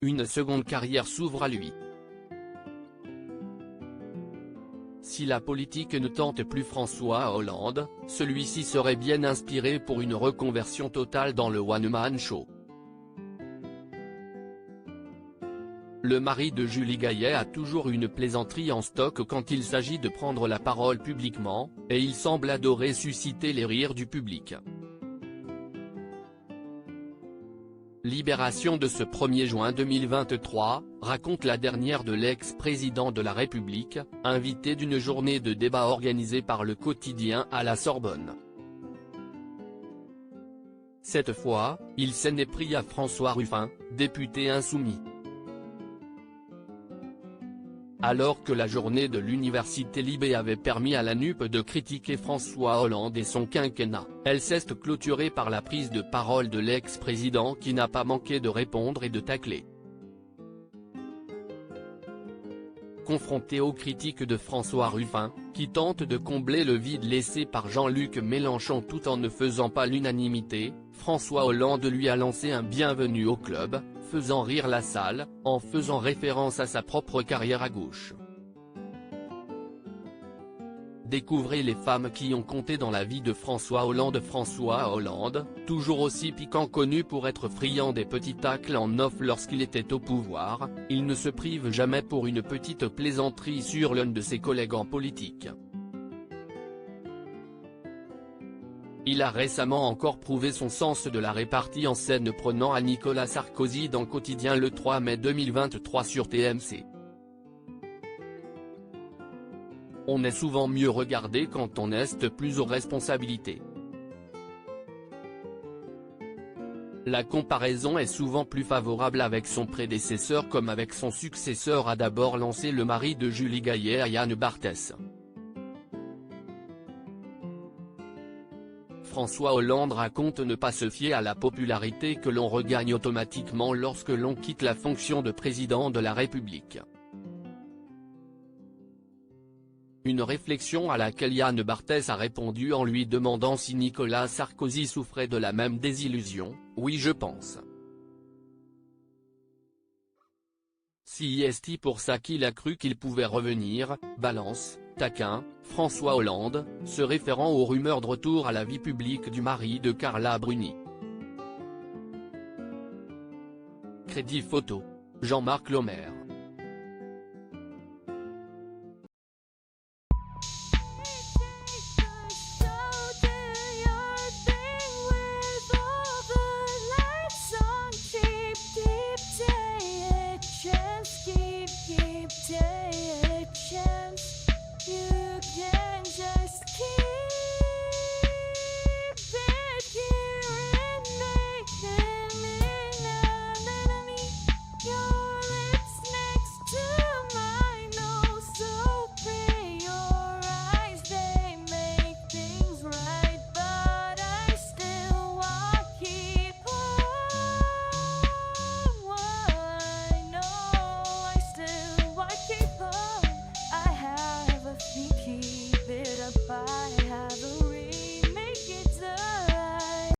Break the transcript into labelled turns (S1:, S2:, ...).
S1: une seconde carrière s'ouvre à lui. Si la politique ne tente plus François Hollande, celui-ci serait bien inspiré pour une reconversion totale dans le one-man show. Le mari de Julie Gaillet a toujours une plaisanterie en stock quand il s'agit de prendre la parole publiquement, et il semble adorer susciter les rires du public. Libération de ce 1er juin 2023, raconte la dernière de l'ex-président de la République, invité d'une journée de débat organisée par le quotidien à la Sorbonne. Cette fois, il s'en est pris à François Ruffin, député insoumis. Alors que la journée de l'université Libé avait permis à la NUP de critiquer François Hollande et son quinquennat, elle s'est clôturée par la prise de parole de l'ex-président qui n'a pas manqué de répondre et de tacler. Confronté aux critiques de François Ruffin, qui tente de combler le vide laissé par Jean-Luc Mélenchon tout en ne faisant pas l'unanimité, François Hollande lui a lancé un bienvenue au club, faisant rire la salle, en faisant référence à sa propre carrière à gauche. Découvrez les femmes qui ont compté dans la vie de François Hollande. François Hollande, toujours aussi piquant, connu pour être friand des petits tacles en off lorsqu'il était au pouvoir, il ne se prive jamais pour une petite plaisanterie sur l'un de ses collègues en politique. Il a récemment encore prouvé son sens de la répartie en scène prenant à Nicolas Sarkozy dans Quotidien le 3 mai 2023 sur TMC. On est souvent mieux regardé quand on est plus aux responsabilités. La comparaison est souvent plus favorable avec son prédécesseur comme avec son successeur, a d'abord lancé le mari de Julie Gaillet, Yann Barthès. François Hollande raconte ne pas se fier à la popularité que l'on regagne automatiquement lorsque l'on quitte la fonction de président de la République. Une réflexion à laquelle Yann Barthès a répondu en lui demandant si Nicolas Sarkozy souffrait de la même désillusion: oui, je pense. Si est pour ça qu'il a cru qu'il pouvait revenir, balance, taquin, François Hollande, se référant aux rumeurs de retour à la vie publique du mari de Carla Bruni. Crédit photo: Jean-Marc Lemaire.